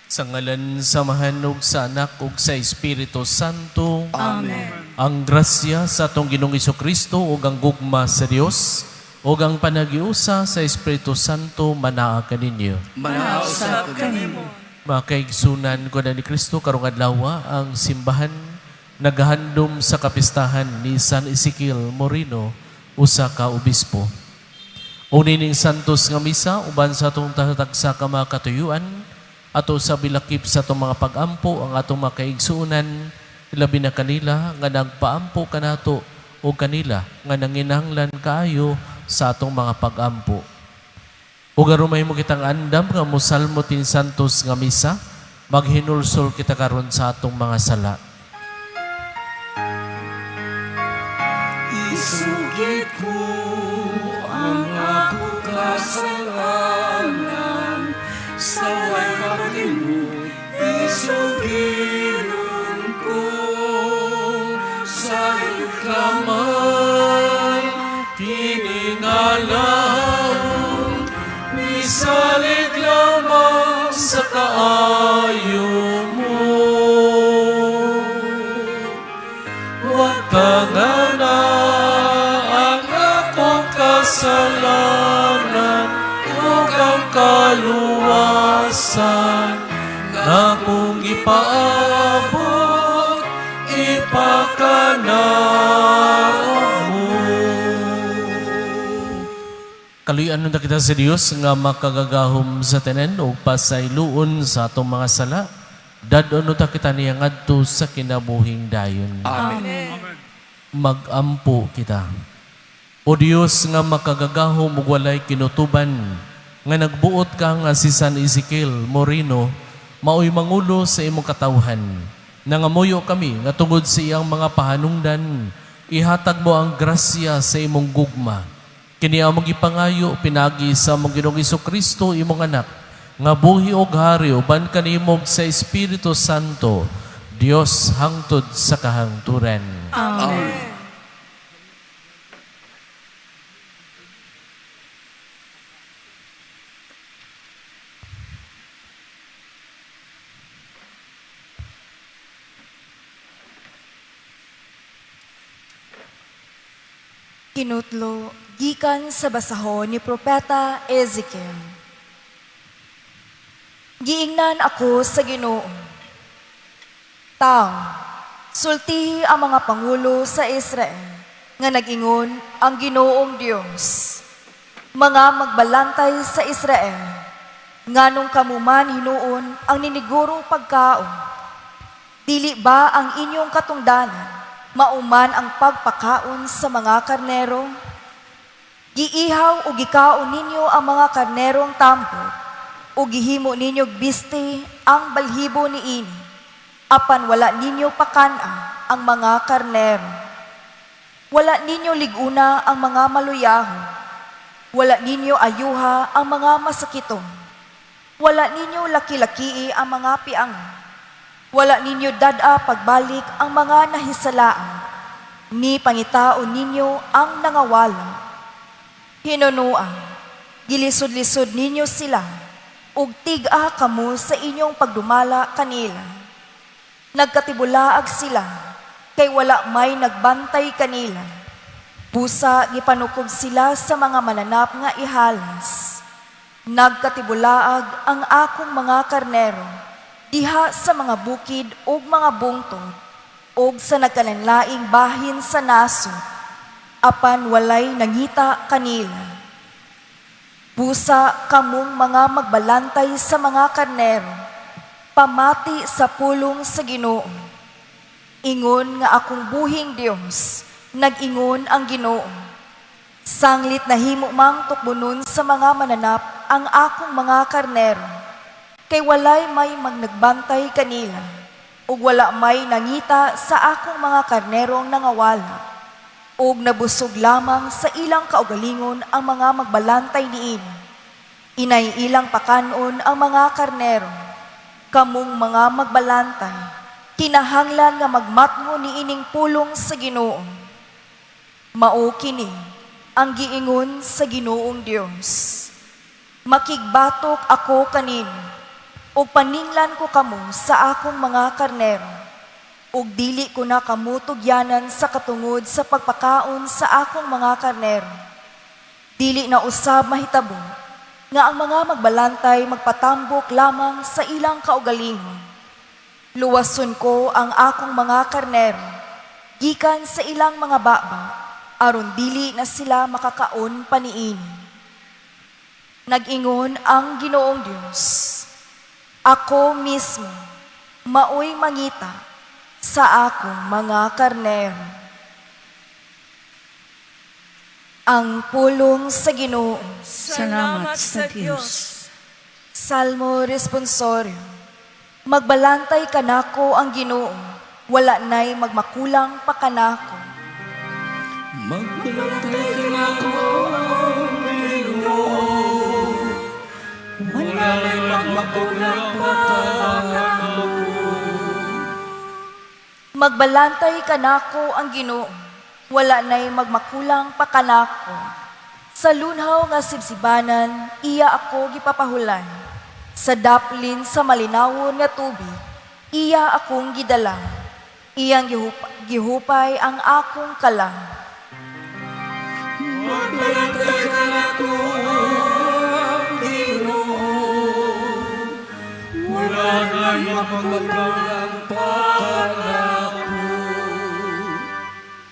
Sa ngalan sa Mahanog, sa Anak, ug sa Espiritu Santo. Amen. Ang grasya sa atong Ginoong Kristo ug ang gugma sa Dios ug ang panagiusa sa Espiritu Santo manaa kaninyo. Manausap kanimo. Mga kaigsunan ko na ni Kristo karong adlaw ang simbahan naghandom sa kapistahan ni San Ezekiel Moreno, usa ka obispo. Unining santos nga misa uban sa atong tatagsa ka mga katuyuan ato sa bilakip sa atong mga pag-ampo ang atong mga kaigsuunan, labi na kanila nga nagpaampo kanato o kanila nga nanginahanglan kaayo sa atong mga pag-ampo. O garumay mo kitang andam nga musalmo tin santos nga misa, maghinulsol kita karon sa atong mga sala. Isugid ko ang akong kasalanan sa way maglimu. Isugilon ko sa iyong kamay. Tiningalahon, misalig lamang sa kaayo mo. Huwag tangana ang akong kasalanan ug ang kaluwasan na kung ipaabot, ipakanaon mo. Kaluyan na kita sa Dios nga makagagahom sa tanan o pasayloon sa atong mga sala. Dadon ta kita niya ngadto sa kinabuhing dayon. Amen. Magampo kita. O Dios nga makagagahom ug walay kinutuban, nga nagbuot ka nga si San Ezekiel Moreno, maoy mangulo sa imong katawhan. Nangamuyo kami nga tungod sa iyang mga pahanungdan, ihatag mo ang grasya sa imong gugma. Kini among ipangayo pinagi sa among Ginoong Jesucristo imong anak, nga buhi og hari uban kanimo sa Espiritu Santo, Dios hangtod sa kahangturan. Amen. Kinutlo, gikan sa basahon ni Propeta Ezekiel. Giingnan ako sa Ginoo. Tao, sultihi ang mga pangulo sa Israel, nga nag-ingon ang Ginoong Dios. Mga magbalantay sa Israel, nganong kamuman hinuon ang niniguro pagkaon. Dili ba ang inyong katungdanan mauman ang pagpakaon sa mga karnero? Giihaw o gikaon ninyo ang mga karnerong tampok, o gihimo ninyo biste ang balhibo ni ini, apan wala ninyo pakana ang mga karnero. Wala ninyo liguna ang mga maluyaho, wala ninyo ayuha ang mga masakitong, wala ninyo laki-laki ang mga piang, wala ninyo dada pagbalik ang mga nahisalaan, ni pangitaon ninyo ang nangawala. Hinunuan, gilisod-lisod ninyo sila, ug tiga kamo sa inyong pagdumala kanila. Nagkatibulaag sila, kay wala may nagbantay kanila. Busa gipanukob sila sa mga mananap nga ihalas. Nagkatibulaag ang akong mga karnero, diha sa mga bukid ug mga bungtod, ug sa nagkalanlaing bahin sa nasod, apan walay nangita kanila. Busa kamong mga magbalantay sa mga karnero, pamati sa pulong sa Ginoo. Ingon nga akong buhing Dios, nag-ingon ang Ginoo. Sanglit na himo mang tukbunon sa mga mananap ang akong mga karnero, kay walay may magnagbantay kanila, ug wala may nangita sa akong mga karnerong nangawala, ug nabusog lamang sa ilang kaugalingon ang mga magbalantay niini. Inay ilang pakanon ang mga karnero, kamong mga magbalantay, kinahanglan nga magmatngo niining pulong sa Ginoo. Mao kini ang giingon sa Ginoong Dios. Makigbatok ako kanino, ug paninglan ko kamo sa akong mga karnero, ug dili ko na kamo tugyanan sa katungod sa pagpakaon sa akong mga karnero. Dili na usab mahitabo nga ang mga magbalantay magpatambok lamang sa ilang kaugalingon. Luwason ko ang akong mga karnero gikan sa ilang mga baba aron dili na sila makakaon paniini. Nag-ingon ang Ginoong Dios, ako mismo maoy mangita sa akong mga karnero. Ang pulong sa Ginoo. Salamat sa Diyos. Salmo responsorium. Magbalantay kanako ang Ginoo, wala na'y magmakulang pa kanako. Magbalantay ka na ako, Ginoo. Wala na'y magmakulang pa kanako. Magbalantay kanako ang Ginoo, wala na'y magmakulang pa kanako. Sa lunhaw nga sibsibanan, iya ako gipapahulan. Sa daplin sa malinawon nga tubig, iya akong gidalang. Iyang gihupay ang akong kalang. Magbalantay ka na ako, Ginoo. Wala na'y magmakulang pa kanako.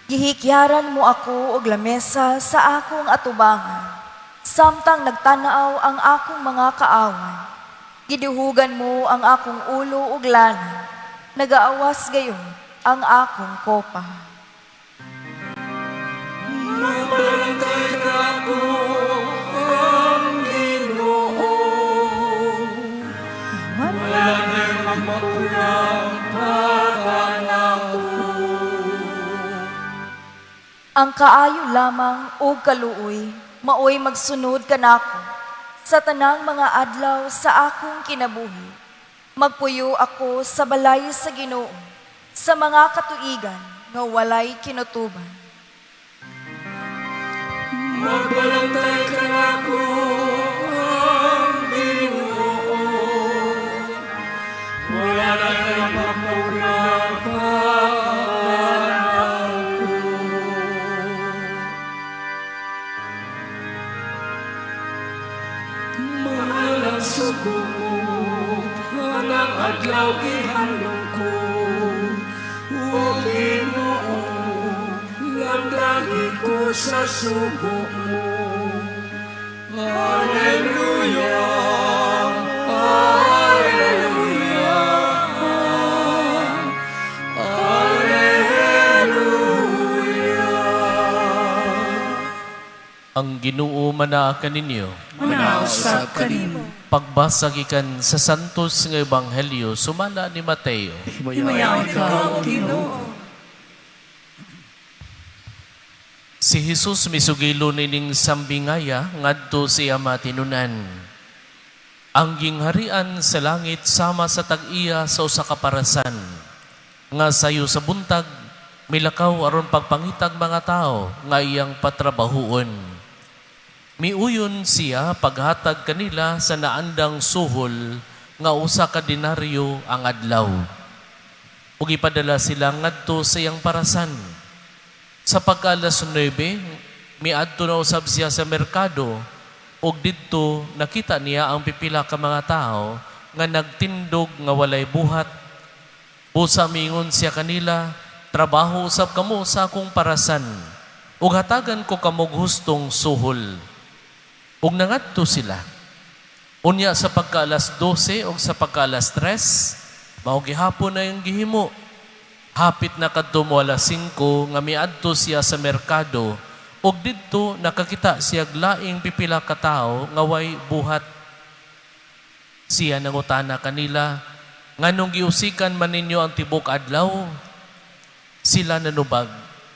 Gihikyaran mo ako og lamesa sa akong atubangan, samtang nagtanaw ang akong mga kaaway. Giduhugan mo ang akong ulo ug lana, nagaawas gayon ang akong kopa. Magbalantay ka ako, ang Ginoo. Wala na'y magmakulang pa kanako. Ang kaayo lamang ug kaluoy, maoy magsunod kanako sa tanang mga adlaw sa akong kinabuhi. Magpuyo ako sa balay sa Ginoo, sa mga katuigan nga walay kinutuban. Magbalantay ka na ako, ang Ginoo. Wala na'y magmakulang pa kanako. Mahal ang sugo mo, hanang adlaw gihandong ko. O Ginoo, lamdagi ko sa sugo mo. Hallelujah, Hallelujah, Hallelujah. Ang Ginoo manaa kaninyo. Manausap kanimo. Pagbasa gikan sa Santos nga Ebanghelyo sumala ni Mateo. Himayaw ka, O Ginoo. Si Jesus misugilo nining sambingaya ngadto siya matinunan. Ang gingharian sa langit sama sa tag-iya sa usa ka parasan. Nga sayo sa buntag milakaw aron pagpangitag mga tao nga iyang patrabahuon. Miuyon siya paghatag kanila sa naandang suhol nga usa ka denaryo ang adlaw. Ug ipadala sila ngadto sa iyang parasan. Sa pagka-alas 9, miadto na usab siya sa merkado ug didto nakita niya ang pipila ka mga tao nga nagtindog nga walay buhat. Busa mingon siya kanila, trabaho usab kamo sa akong parasan ug hatagan ko kamog hustong suhol. Ug nangadto sila. Unya sa pagka-alas 12 o sa pagka-alas 3, mao gihapon na yung gihimo. Hapit na kadto mo alas 5 nga miadto siya sa merkado ug didto nakakita siya laing pipila ka tawo nga way buhat. Siya nangutana kanila, nganong giusikan man ninyo ang tibok adlaw? Sila nanubag,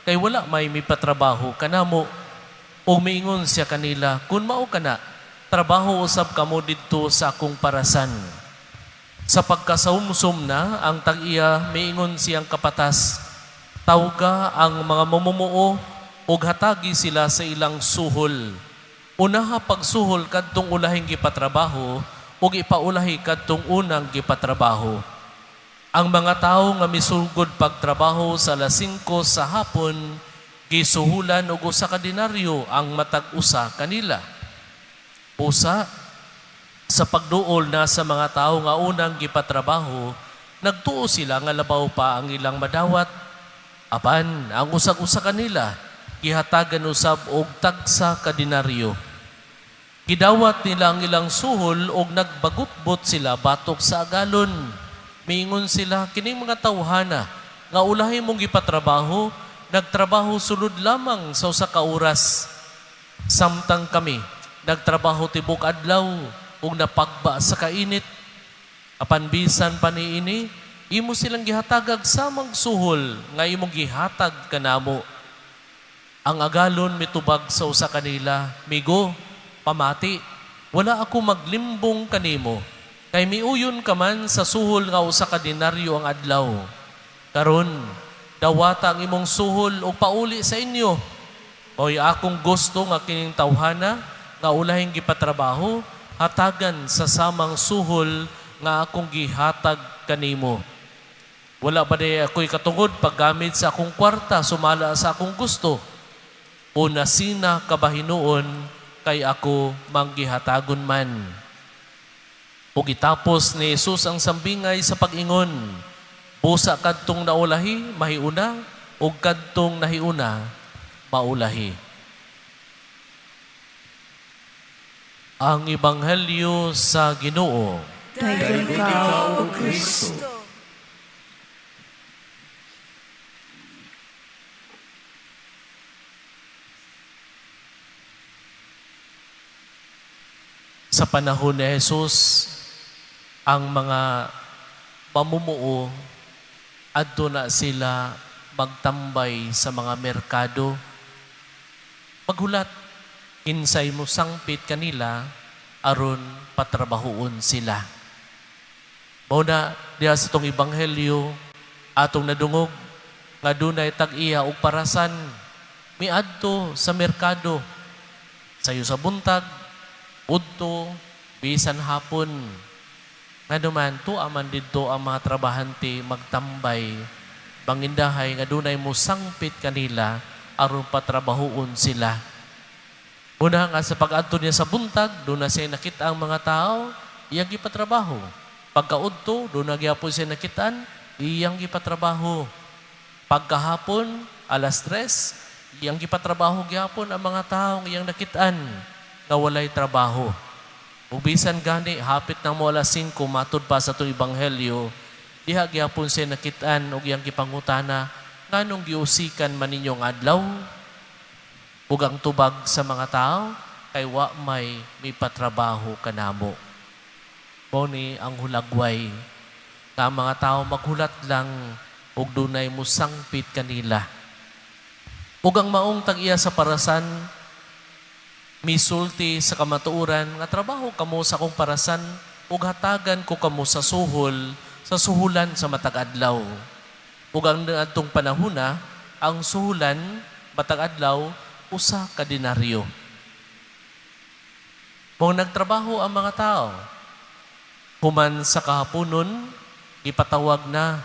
kay wala may mipatrabaho kanamo. O miingon siya kanila, kun mao kana, trabaho usab kamo didto sa akong parasan. Sa pagkasumsum na, ang tag-iya miingon siyang kapatas, tawga ang mga mamumuo ug hatagi sila sa ilang suhol. Unaha pagsuhol kadtong ulahing gipatrabaho ug ipaulahi kadtong unang gipatrabaho. Ang mga tawo nga misugod pagtrabaho sa alas 5 sa hapon, gisuhulan og usa ka denaryo ang matag usa kanila. Usa sa pagduol na sa mga tawo nga unang gipatrabaho, nagtuo sila nga labaw pa ang ilang madawat. Apan ang usag-usa kanila gihatagan usab og tagsa ka denaryo. Gidawat nila ang ilang suhol og nagbagutbot sila batok sa agalon. Miingon sila, kining mga tawhana nga ulahi mong gipatrabaho, nagtrabaho sulod lamang sa usa ka oras. Samtang kami nagtrabaho tibok adlaw ug napagba sa kainit. Apan bisan pa niini, imo silang gihatagag samang suhol nga imong gihatag kanamo. Ang agalon mitubag sa usa kanila, migo, pamati, wala ako maglimbong kanimo. Kay miuyon ka man sa suhol nga usa ka denaryo ang adlaw. Karon, dawata ang imong suhol o pauli sa inyo. Mo'y akong gusto nga kining tawhana nga ulahing gipatrabaho, hatagan sa samang suhol nga akong gihatag kanimo. Wala ba day ako'y katungod paggamit sa akong kwarta, sumala sa akong gusto? O nasina kabahinuon kay ako manggihatagon man? O gitapos ni Jesus ang sambingay sa pag-ingon, busa kadtong naulahi, mahiuna, o kadtong nahiuna, maulahi. Ang Ebanghelyo sa Ginoo. Dayon ka, O Kristo. Sa panahon ni Jesus, ang mga pamumuo adto na sila magtambay sa mga merkado. Maghulat, kinsay mo sangpit kanila aron patrabahoon sila. Mauna diha sa itong Ebanghelyo atong nadungog nga dunay tag-iya og parasan miadto sa merkado sayo sa buntag udto bisan hapon. Nga duman, tuaman dito ang mga trabahante magtambay, mangindahay nga dunay mo sangpit kanila aron patrabahoon sila. Una nga sa pag-adto niya sa buntag, doon na siya nakita ang mga tao, iyang gipatrabaho. Pagkaudto, doon na gyapon siya nakitaan, iyang gipatrabaho. Pagkahapon, alas 3, iyang gipatrabaho gyapon ang mga taong iyang nakitaan nga walay trabaho. Ubisan gani, hapit ng mo alas 5, matud pa sa itong Ebanghelyo, diha gyapon siya nakitaan o iyang gipangutana, nganong giusikan man ninyong adlaw? Ug ang tubag sa mga tao, kay wa may patrabaho kanamo. Mo ni ang hulagway, nga mga tao maghulat lang ug dunay mo sangpit kanila. Ug ang maong tag-iya sa parasan, misulti sa kamatuoran nga trabaho kamo sa akong parasan ug hatagan ko kamo sa suhol, sa suhulan sa matag adlaw. Ug ang adtong panahona, ang suhulan matag adlaw usa ka denaryo. Mao nagtrabaho ang mga tao. Human sa kahaponon, ipatawag na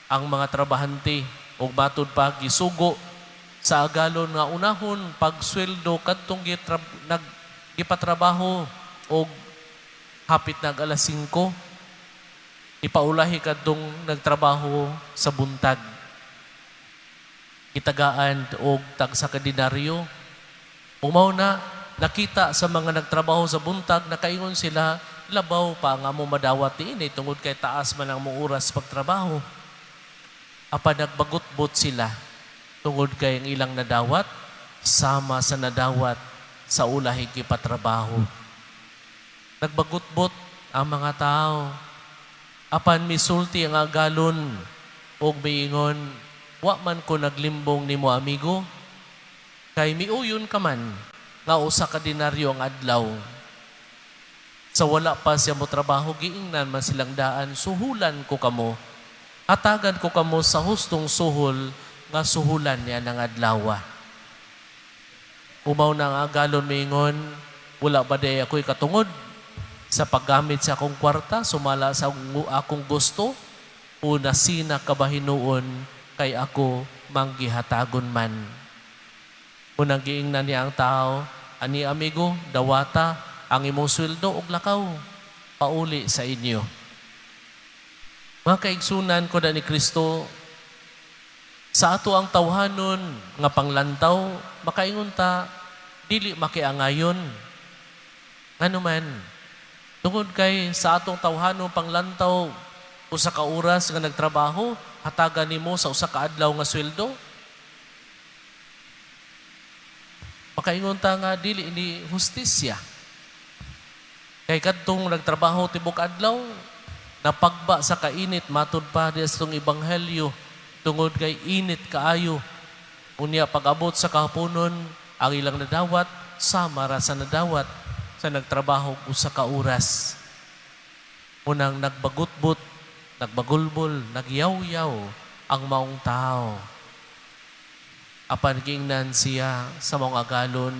ang mga trabahante ug matud pa gisugo sa agalon nga unahon pagsweldo kadtong gipatrabaho og hapit nag alas 5 ipaulahi kadtong nagtrabaho sa buntag itagaan og tagsa ka denaryo. Umaw na nakita sa mga nagtrabaho sa buntag nakaingon sila labaw pa nga mo madawat ini tungod kay taas man ang mong oras pagtrabaho. Apan nagbagutbot sila tungod kay ang ilang nadawat, sama sa nadawat sa ulahi gipatrabaho. Nagbagutbot ang mga tao. Apan misulti ang agalon og miingon, wa man ko naglimbong nimo amigo, kay miuyon ka man nga usa ka denaryo ang adlaw. Sa wala pa siya mo trabaho, giingnan man silang daan, suhulan ko kamo. Hatagan ko kamo sa hustong suhol nga suhulan niya ng adlaw. Umaw na ang agalon mingon, wala ba day ako'y katungod sa paggamit sa akong kwarta, sumala sa akong gusto, una sina kabahinuon kay ako manggihatagon man. Unang giingnan niya ang tao, ani amigo, dawata, ang imong sweldo og lakaw, pauli sa inyo. Mga kaigsunan ko na ni Kristo, sa ato ang tawhanon nga panglantaw, makaingon ta, dili makiangayon. Ano man, tungod kay sa atong tawhanon panglantaw, usa ka oras nga nagtrabaho, hatagan nimo sa usa ka adlaw nga sweldo. Makaingon ta nga dili ni hustisya. Kay kadtong nagtrabaho tibok adlaw, napagba sa kainit matud pa di sa itong ebanghelyo tungod kay init kaayo. Unya pag-abot sa kahaponon, ang ilang nadawat sama ra sa nadawat sa nagtrabaho usa ka oras. Unang nagbagutbot, nagbagulbol, nagyaw-yaw ang maong tao. Apan gingnan siya sa maong agalon,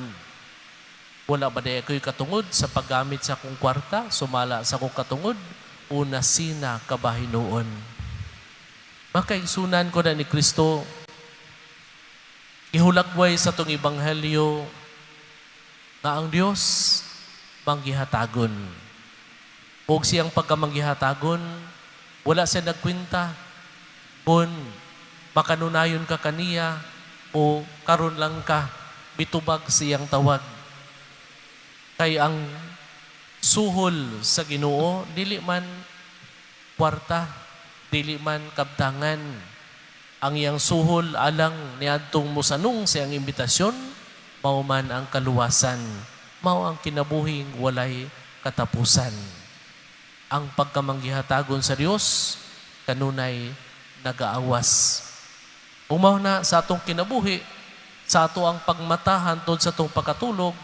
wala ba di ako'y katungod sa paggamit sa akong kwarta, sumala sa akong katungod, una sina kabahinuon. Makaigsunan ko na ni Kristo, ihulagway sa tong ebanghelyo nga ang Dios manggihatagon. Ug siyang pagkamanggihatagon, wala siya nagkwinta kung makanunayon ka kaniya o karon lang ka, bitubag siyang tawag. Kay ang suhol sa Ginoo, dili man kwarta, dili man kabtangan. Ang iyang suhol alang niadtong musanong siyang imbitasyon, mao man ang kaluwasan, mao ang kinabuhing walay katapusan. Ang pagkamanggihatagon sa Dios kanunay nagaawas. Umaw na sa atong kinabuhi, sa ato ang pagmatahan tod sa atong pagkatulog,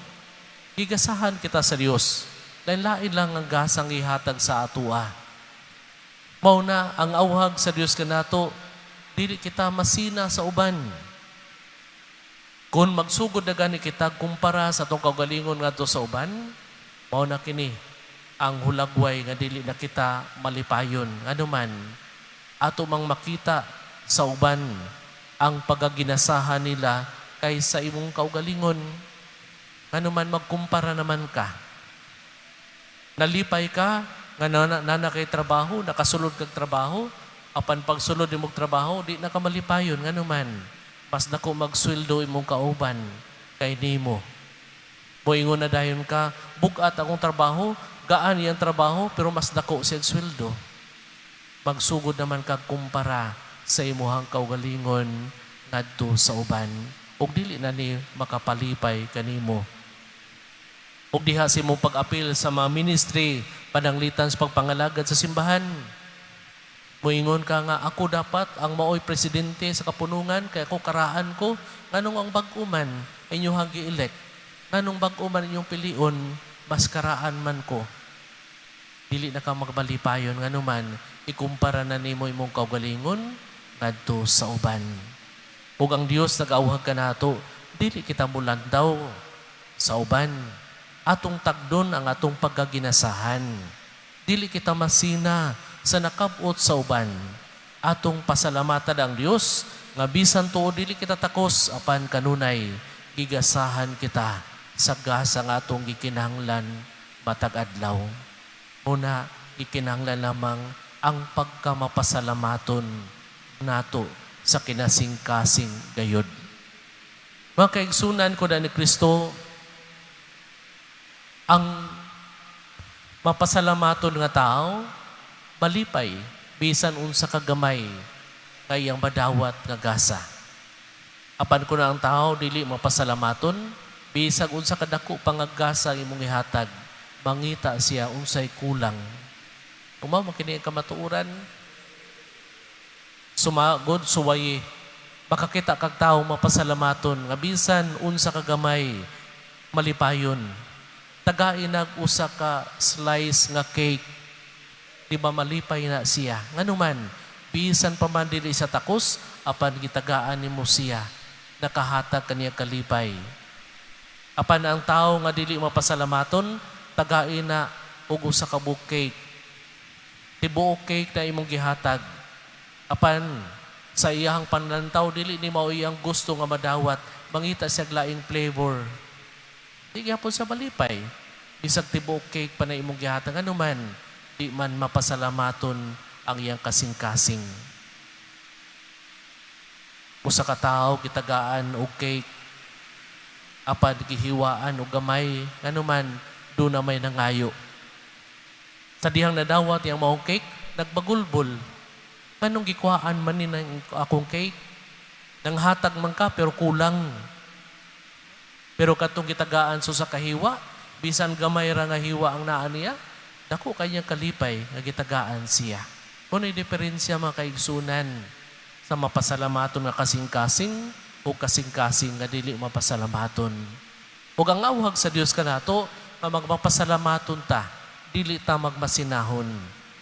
gigasahan kita sa Dios. Lain-lain lang ang gasang ihatag sa atua. Mao na ang awhag sa Dios kanato, dili kita masina sa uban. Kung magsugod na gani kita kumpara sa atong kaugalingon ngadto sa uban, mao na kini ang hulagway nga dili na kita malipayon. Ano man, ato mang makita sa uban ang pagaginasahan nila kaysa imong kaugalingon. Ano man magkumpara naman ka. Nalipay ka, nga nanakay trabaho, nakasulod kag trabaho, apan pagsulod imong trabaho, di na ka malipayon. Ano man, mas dako magsweldo imong kauban kay nimo. Moingon na dayon ka, bugat akong trabaho, gaan iyang trabaho, pero mas dako siyang sweldo. Magsugod naman kag kumpara sa imuhang kaugalingon ngadto sa uban. Ug dili na ni makapalipay kanimo. Ug diha si mong pag-apil sa mga ministry, pananglitan sa pagpangalagad sa simbahan. Moingon ka nga, ako dapat ang maoy presidente sa kapunungan, kaya ako karaan ko, nganong ang bag-uman inyong gi-elect, nganong bag-uman inyong pilion, mas karaan man ko. Dili na ka magbalipayon, ngano man, ikumpara na nimo imong kaugalingon, ngadto sa uban. Ug ang Dios nag-awhag ka nato, dili kita mulandaw sa uban. Atong tagdon ang atong pagkaginasahan. Dili kita masina sa nakabot sa uban. Atong pasalamatan ang Dios nga bisan tuod dili kita takos apan kanunay gigasahan kita sa gasa nga atong gikinahanglan matag adlaw. Una, gikinahanglan lamang ang pagkamapasalamaton nato sa kinasing-kasing gayod. Mga kaigsunan ko na ni Kristo, ang mapasalamaton nga tao, malipay, bisan unsa kagamay, kay ang madawat nga gasa. Apan ko na ang tao, dili mapasalamaton, bisag unsa kadako pangagasa imong ihatag, mangita siya unsay kulang. Umaw, makini ang kamatuuran, sumagod, suwaye, makakita kag tao mapasalamaton, nga bisan unsa kagamay, malipayon. Tagain usa ka slice nga cake, di ba malipay na siya. Ngano man, bisan pa man dili sa takos, apan gitagaan nimo siya, nakahatag kaniya kalipay. Apan ang tao nga dili mapasalamaton, tagain na ug usa ka buok cake. Tibuok cake na imong gihatag. Apan sa iyang panlantaw dili ni mao iyang gusto nga madawat, mangita siya laing flavor. Di gyapon sa malipay. Bisag tibuok cake pa na imong gihatag ano man, di man mapasalamaton ang iyang kasing-kasing. Usa ka tawo gitagaan og cake, apan gihiwaan og gamay, ano man do na may nangayo. Sa dihang nadawat yang maong cake, nagbagulbol. Anong gikuhaan man ni ng akong cake? Nang hatag man ka pero kulang. Pero katong gitagaan so sa kahiwa, bisan gamay ra nga hiwa ang naa niya, dako kanyang kalipay nga gitagaan siya. Kuno'y diferensya mga kaigsunan sa mapasalamaton nga kasing-kasing o kasing-kasing nga dili mapasalamaton. Ug ang awhag sa Dios kanato nga magmapasalamaton ta, dili ta magmasinahon.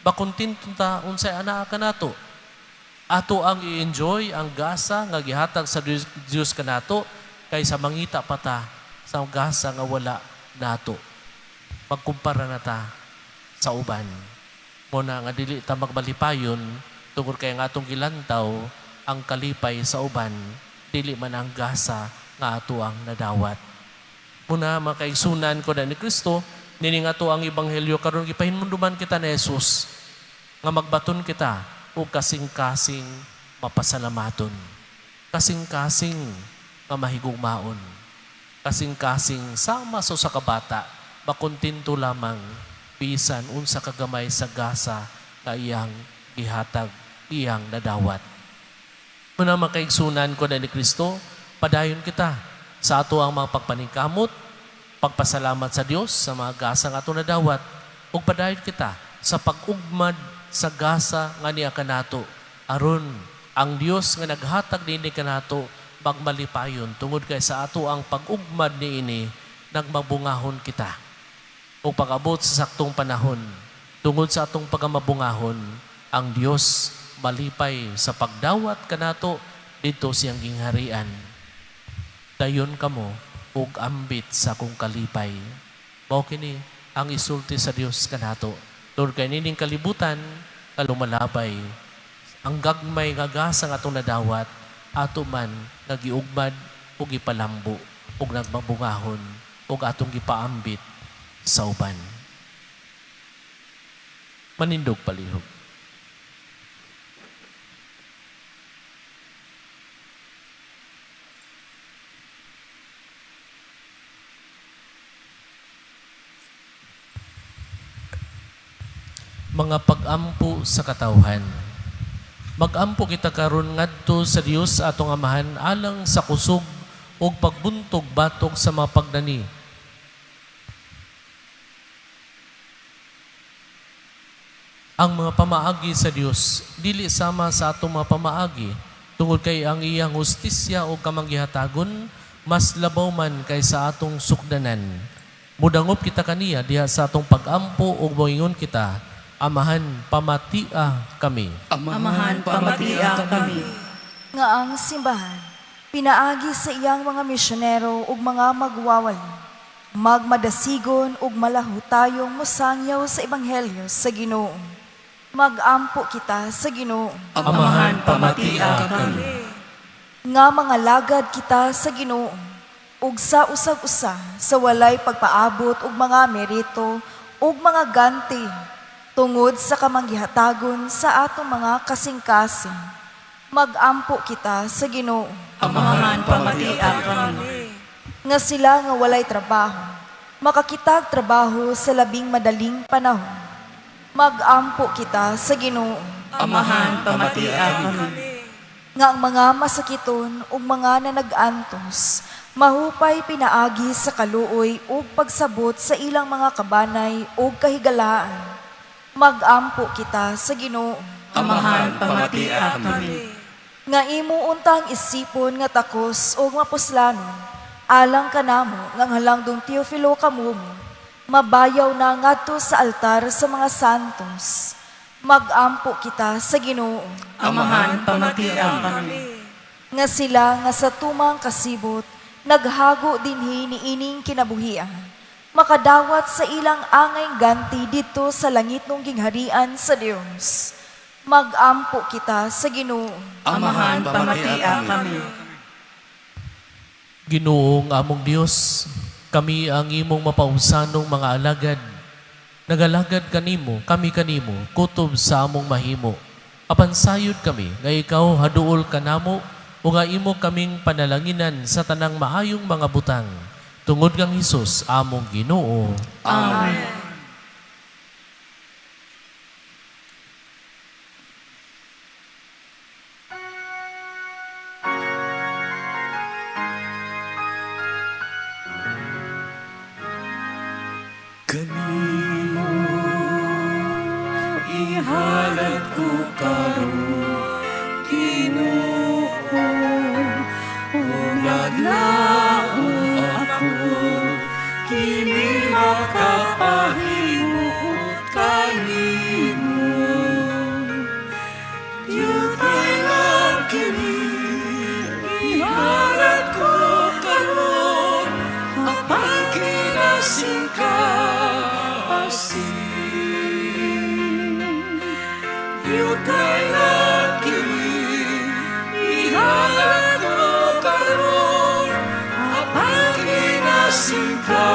Bakuntinto ta unsay anaa kanato. Ato ang i-enjoy ang gasa nga gihatag sa Dios kanato kaysa mangita pa ta sa gasa nga wala nato. Magkumpara na ta sa uban. Muna nga dili ta magbalipayon tungod kay nga atong gilantaw ang kalipay sa uban, dili man ang gasa nga ato ang nadawat. Muna makaigsunan ko na ni Kristo, nini nga to ang ebanghelyo karon gipahinmunduman kita ni Jesus nga magbaton kita o kasing-kasing mapasalamaton. Kasing-kasing nga mahigugmaon. Kasing-kasing sama so sa kabata, makontinto lamang bisan unsa kagamay sa gasa nga iyang gihatag, iyang nadawat. Muna makaigsunan ko na ni Kristo, padayon kita sa ato ang mga pagpaningkamot, pagpasalamat sa Dios sa mga gasa nga ato nadawat, ug padayon kita sa pag-ugmad sa gasa nga niya kanato. Aron ang Dios nga naghatag niini kanato magmalipayon tungod kay sa ato ang pag-ugmad niini nagmabungahon kita. O pag-abot sa saktong panahon, tungod sa atong pagamabungahon, ang Dios malipay sa pagdawat kanato dito siyang gingharian. Dayon kamo ug ambit sa akong kalipay. Mao kini ang isulti sa Dios kanato. Lord, kay nining kalibutan, kalumalabay, ang gagmay nga gasa nga itong nadawat, ato man nagiugmad o gipalambo o nagmabungahon o atong gipaambit sa uban. Manindog palihog. Mga pag-ampo sa katawhan. Mag-ampo kita karon ngadto sa Dios atong Amahan alang sa kusog ug pagbuntog batok sa mga pagdani. Ang mga pamaagi sa Dios dili sama sa atong mga pamaagi tungod kay ang iyang hustisya o kamanggihatagon mas labaw man kaysa atong sukdanan. Mudangop kita kaniya diha sa atong pag-ampo ug moingon kita, Amahan, pamatia kami. Amahan, pamatia kami. Nga ang simbahan, pinaagi sa iyang mga misyonero ug mga magwawali, magmadasigon ug malaho tayong musangyaw sa ebanghelyo sa Ginoo. Mag-ampo kita sa Ginoo. Amahan, pamatia kami. Nga mga lagad kita sa Ginoo, ug sa usag-usa sa walay pagpaabot ug mga merito ug mga ganti, tungod sa kamanggihatagon sa atong mga kasing-kasing. Mag-ampo kita sa Ginoo. Amahan, pamatia kami. Nga sila nga walay trabaho, makakitag trabaho sa labing madaling panahon. Mag-ampo kita sa Ginoo. Amahan, pamatia kami. Nga ang mga masakiton ug mga nanag-antos, mahupay pinaagi sa kaluoy ug pagsabot sa ilang mga kabanay ug kahigalaan. Mag-ampo kita sa Ginoo. Amahan, pamatia kami. Nga imo untang isipon nga takos ug mapuslanon, alang kanamo nga halangdong Teofilo kamumo, mabayaw na ngadto sa altar sa mga santos. Mag-ampo kita sa Ginoo. Amahan, pamatia kami. Nga sila nga sa tumang kasibot, naghago dinhi ni ining kinabuhian. makadawat sa ilang angay ganti dito sa langit nung gingharian sa Dios. Magampo kita sa Ginoo. Amahan pamatia kami. Ginoong among Dios, kami ang imong mapausanong mga alagad. Nagalagad kanimo, kami kanimo, kutob sa among mahimo. Apan sayod kami, nga ikaw haduol kanamo, o nga imo kaming panalanginan sa tanang maayong mga butang. Tungod kang Hesus, among Ginoo. Amen. Kanino ihalad ko karon, Ginoo, ulaglao ako, kini makapahimot kanimo. Yutay lang kini, ihalad ko karon, apang kinasing ka. Yutay lang kini, ihalad ko karon, apang kinasing ka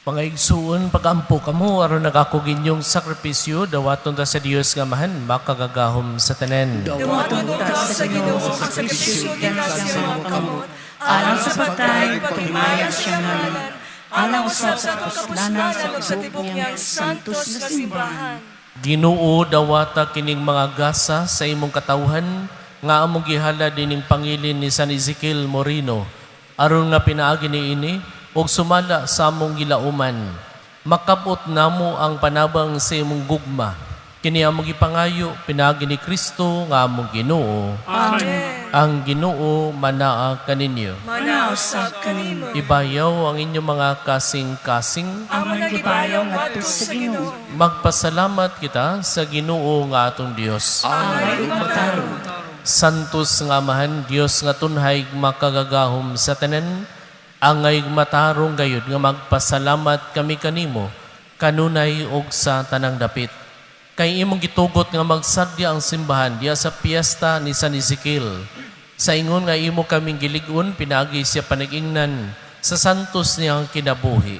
Pangaigsuon pagampo kamo aron nagakugin yung sakripisyo dawaton ta sa Dios nga mahan makagagahom sa tanan. Dawaton ta sa Ginoo ang sakripisyo gikan sa mga kamot, alang sa patay paghimayas siya nalan, alang usab sa kasalanan sa tibok niyang santos nga simbahan. Ginoo dawata kining mga gasa sa imong katawhan nga among gihala dining pangilin ni San Ezekiel Moreno aron nga pinaagi niini og sumala sa among gilauman. Makabot namo ang panabang sa imong gugma. Kini among gipangayo pinaagi ni Kristo nga among Ginoo. Amen. Ang Ginoo manaa kaninyo. Manaw sa kanimo. Ibayaw ang inyong mga kasing-kasing. Ang nagibayaw ngadto sa Ginoo. Magpasalamat kita sa Ginoo nga atong Dios. Angay mataro. Santos nga amahan Dios nga tunhay makagagahom sa tanan. Angay matarong gayud nga magpasalamat kami kanimo kanunay og sa tanang dapit. Kay imong gitugot nga magsagdi ang simbahan diya sa piyesta ni San Ezekiel. Sa ingon nga imo kaming gilig-on pinagi siya panag-ingnan sa santos niyang kinabuhi.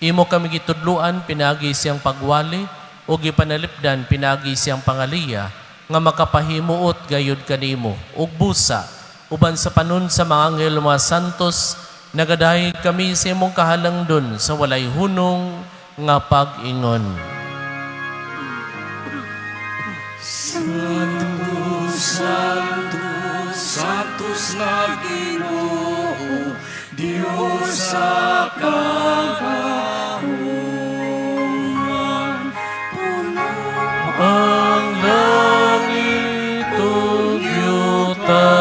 Imo kami gitudluan pinagi siyang pagwali o gipanalipdan pinagi siyang pangaliya nga makapahimuot gayud kanimo ug busa uban sa panon sa mga anghel mga santos. Nagadayon kami sa imong kahalangdon sa walay hunong nga pag-ingon. Santos, Santos, Santos na Ginoo, Diyos sa kagahuman. Ang langit ug yuta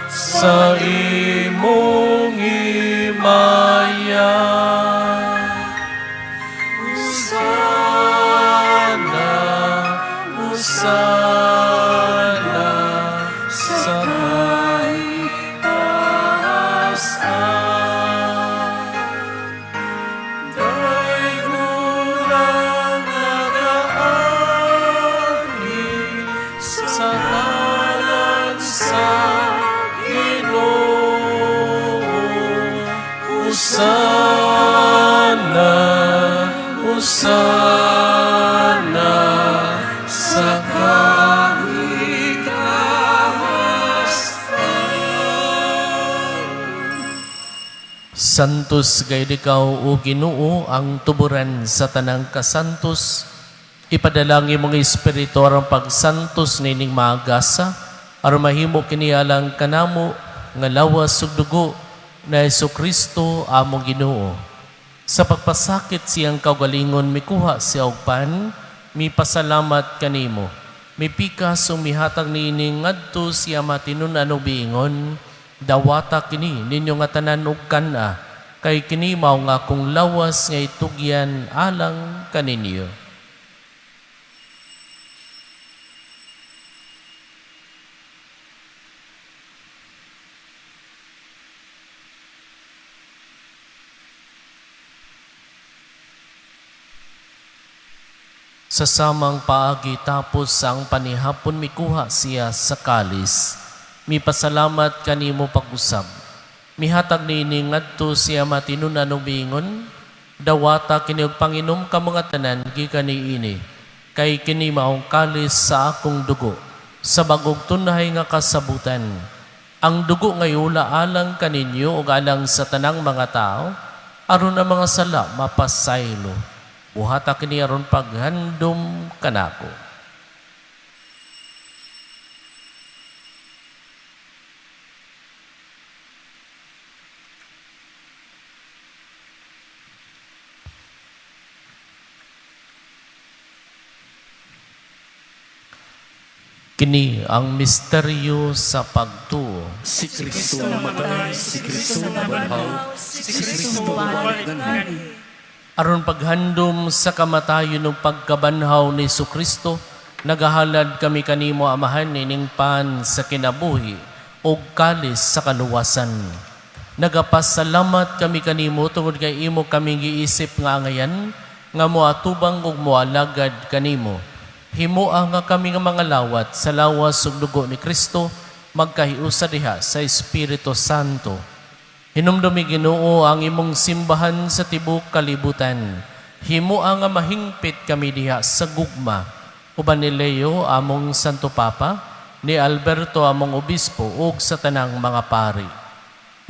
sa imong himaya. Hosana, Hosana sa kaitaasan. Daigulang nagaani sa ngalan sa Hosana, Hosana sa kaitaasan. Santos gayud ikaw o Ginoo ang tuburan sa tanang kasantos. Ipadalangin mong espiritu aron pagsantos nining mga gasa aron mahimo kini alang kanamo nga lawas ug dugo na Jesucristo among Ginoo. Sa pagpasakit siyang kaugalingon mikuha siya og pan, mipasalamat kanimo. Mipikas o mihatag niini ngadto siya matinunan og biingon, dawata kini ninyo nga tanan og kana, kay kini mao nga akong lawas nga itugyan alang kaninyo. Sa samang paagi tapos ang panihapon mikuha siya sa kalis. Mipasalamat kanimo pag-usab. Mihatag nini ngadto siya matinunan ubingon. Dawata kini og Panginom ka mga tanan gikan niini. Kay kini maong kalis sa akong dugo. Sa bagog tunhay nga kasabutan. Ang dugo ngayula alang kaninyo o alang sa tanang mga tao. Aron na mga sala mapasaylo. Buhata kini aron paghandom kanako. Kini ang misteryo sa pagtuo. Si Kristo namatay, si Kristo nabanhaw, si Kristo balik ngani. Aron paghandom sa kamatayon ng pagkabanhaw ni Kristo, nagahalad kami kanimo amahan nining pan sa kinabuhi o kalis sa kaluwasan. Nagapasalamat kami kanimo tungod kay imo kaming giisip nga ngayan nga moatubang ug moalagad kanimo. Himoa nga kami nga mga lawat sa lawas ug dugo ni Kristo magkahiusa diha sa Espiritu Santo. Hinumdumi Ginoo ang imong simbahan sa tibok kalibutan. Himoa nga mahingpit kami diha sa gugma. Uban ni Leo among Santo Papa, ni Alberto among obispo ug sa tanang mga pari.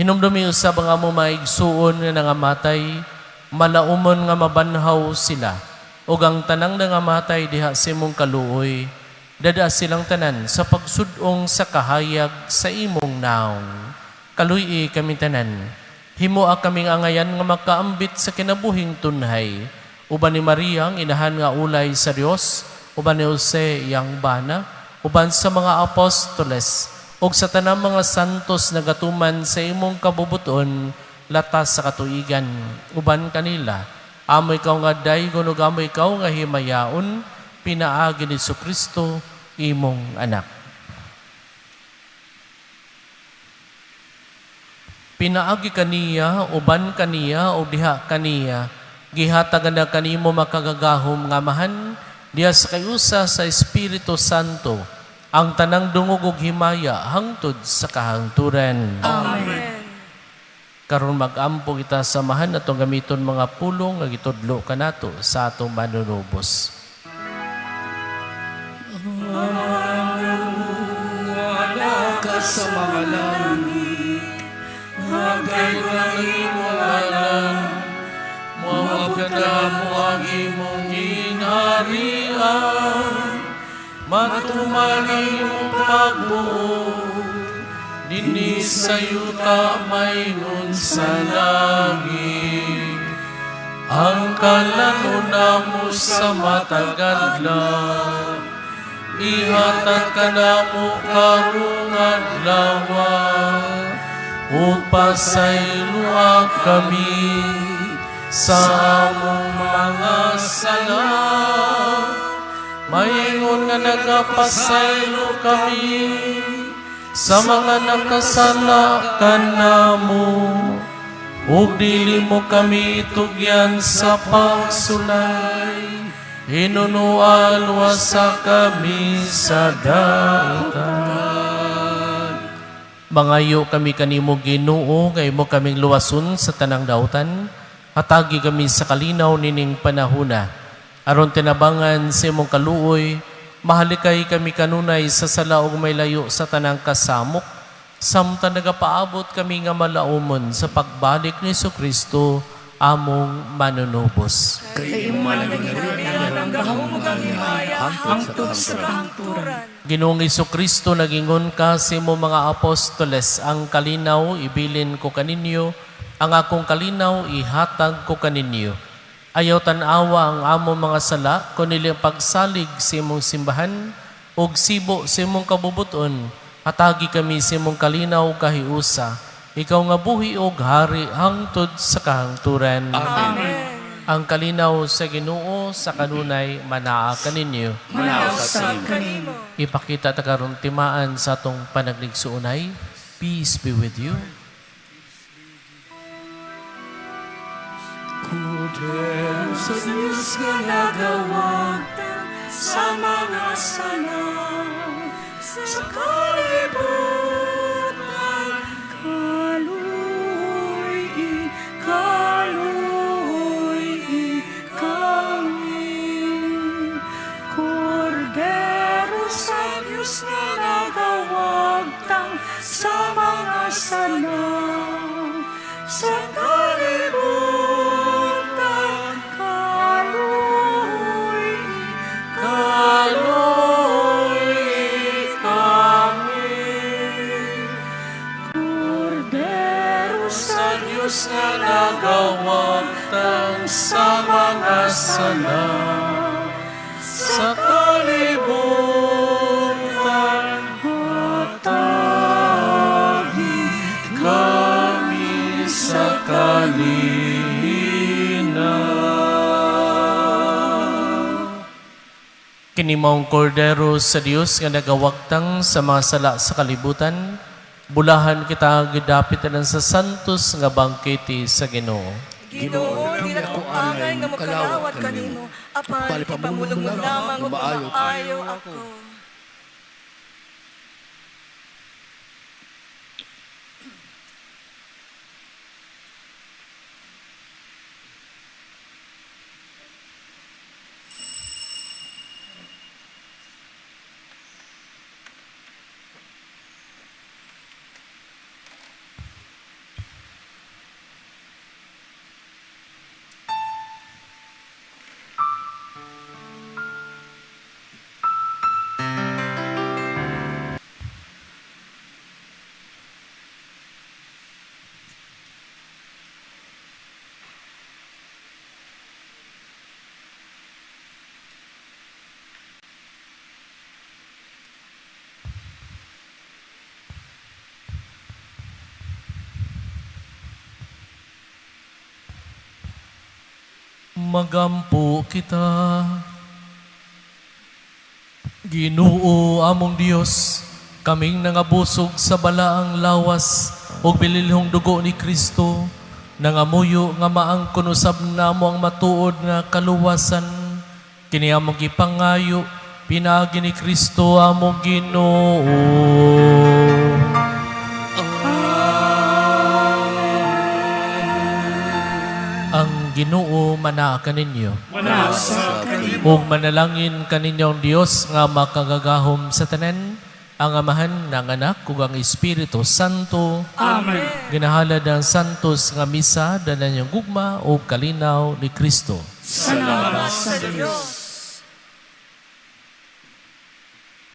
Hinumdumi usab ang among maigsuon nga nangamatay, malaumon nga mabanhaw sila. Ug ang tanang nangamatay diha sa imong kaluoy, dada silang tanan sa pagsudong sa kahayag sa imong naong. Kaluy kami tanan, himoa kaming angayan nga makaambit sa kinabuhing tunhay. Uban ni Maria ang inahan nga ulay sa Dios, uban ni Jose yang bana, uban sa mga apostoles, ug sa tanang mga santos nagatuman sa imong kabubuton, latas sa katuigan, uban kanila. Amo ikaw nga daygon ug amo ikaw nga himayaon, pinaagi ni Kristo imong anak. Pinaagi kaniya, uban kaniya, o diha kaniya, gihatagan na kanimo makagagahom nga mahan, diha sa kayusa sa Espiritu Santo, ang tanang dungog ug himaya hangtod sa kahangturan. Amen. Karon mag-ampo kita samahan atong gamiton mga pulong nga gitudlo kanato sa atong manunubos. Wala ka sa mga langit, Magkailangan mo alam, mawagkada mo ang imong ginharian, matumani mong pagbuo, dini sa yuta mayroon sa langit. Ang kalanuna mo sa matagadlaw, ihatag ka na mo karong adlaw, upasayloa kami sa among mga sala. Maingon nga nagapasaylo kami sa mga nakasala kanamo, ug dili mo kami tugyan sa pagsulay, hinunuan wasa kami sa dautan. Mangayo kami kanimo Ginoo, kay mo kaming luwason sa tanang dautan, hatagi kami sa kalinaw nining panahuna, aron tinabangan sa imong kaluoy, mahalikay kami kanunay sa sala ug may layo sa tanang kasamok, samtang nagapaabot kami nga malaumon sa pagbalik ni Kristo among manunubos. Kay imo malangarian ang gahom ug ang himaya hangtod sa kahangturan. Ginoong Kristo nagingon ka sa imong mga apostoles, ang kalinaw ibilin ko kaninyo, ang akong kalinaw ihatag ko kaninyo. Ayaw tan-awa ang among mga sala, kunili ang pagsalig sa imong simbahan, ug sibo sa imong kabubuton, hatagi kami sa imong kalinaw kahiusa, ikaw nga buhi ug hari hangtod sa kahangturan. Amen. Ang kalinaw sa Ginoo sa kanunay manaa kaninyo. Manausab kanimo. Ipakita ta karon timaan sa atong panagligsuonay. Peace be with you. Kordero sa Diyos nga nagawag sa mga sanaw sa kalibutan. Kaluoy kami. Kordero sa Diyos nga nagawag sa mga sanaw sa kalibutan. Kaluoy kami. Kordero sa Diyos nga nagawag sa mga sanaw sa kalibutan. Hatagi kami sa kalinaw. Kini maong kordero sa Dios nga nagawagtang sa mga sala sa kalibutan, bulahan kita gidapit lang sa santos nga bangkete sa Ginoo. Ginoo, di na ko angay nga makalawat kanimo, apan ipamulong mo lamang ug maayo ako. Magampo kita, Ginoo among Dios, kaming nangabusog sa balaang lawas o bililhong dugo ni Kristo, nangamuyo nga maangkon usab namo ang matuod nga kaluwasan, kini among gipangayo, pinagi ni Kristo among Ginoo. Ang Ginoo manaa kaninyo. Manasa kanimo. Ug manalangin kaninyong Dios nga makagagahom sa tanan, ang Amahan, ng Anak, ug ang Espiritu Santo. Amen. Ginahalad ang santos nga misa, dalan niyong gugma o kalinaw ni Kristo. Salamat sa Diyos.